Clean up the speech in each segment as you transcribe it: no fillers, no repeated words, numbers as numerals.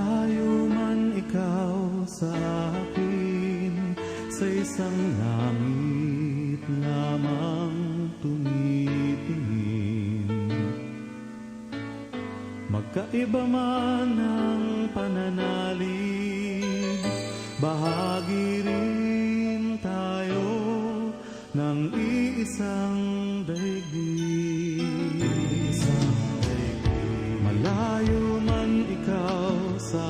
Malayo man ikaw sa akin, sa isang langit lamang tumitingin. Magkaiba man ang pananalig, bahagi rin tayo ng iisang daigdig. Malayo man ikaw sa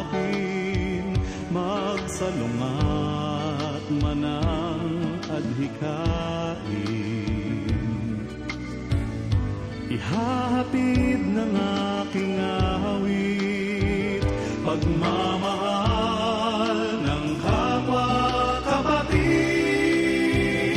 akin, magsalungat man ang adhikain. Ihahatid ng aking awit, pagmamahal ng kapwa kapatid.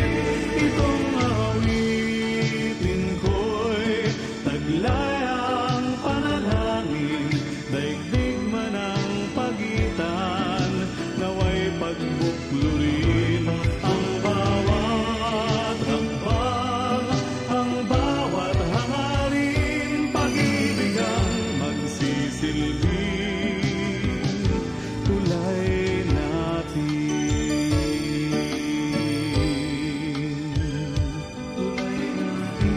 Itong awitin ko'y taglay ang panalangin, daigdig man ang pagitan, naway pagbuklurin ang bawat hakbang, ang bawat hangarin, pag-ibig ang magsisilbing tulay natin. Tulay natin.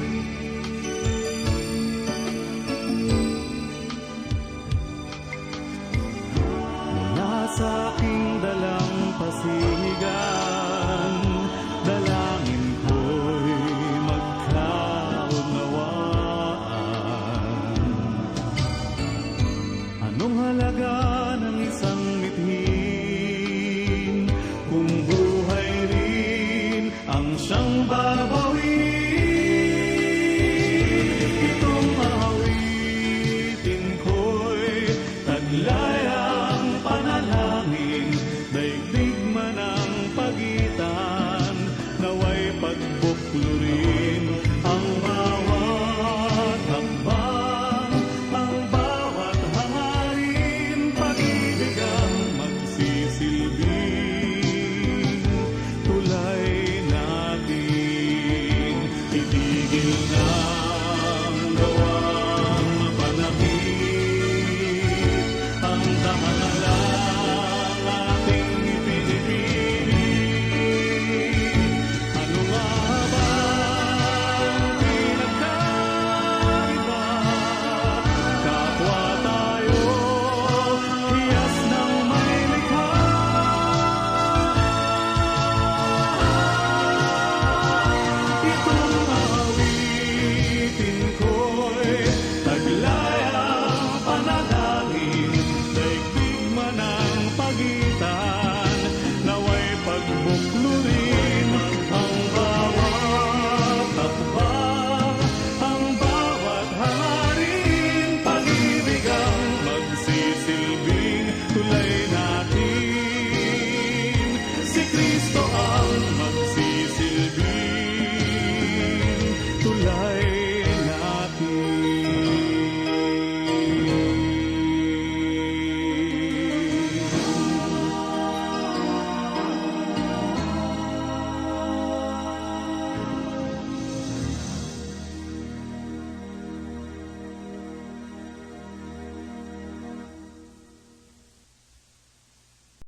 Mula sa aking dalang pasigan, dalangin ko'y magkaunawaan. Anong halaga ng isang mithin kung buhay rin ang siyang babawin? Itong awitin ko'y taglay ang panalangin, daigdig man ang pagitan, naway pagbuklurin ang bawat hakbang, ang bawat hangarin, pag-ibig ang magsisilbing tulay natin. Itigil na ang gawang mapanakit, ang kahangalang ating ipinipilit. Ano nga ba ang pinagkaiba? Kapwa tayo, hiyas ng may likha. Itong awitin ko'y taglay ang panalangin, daigdig man ang pagitan, naway pagbuklurin ang bawat hakbang, ang bawat hangarin, pag-ibig ang magsisilbi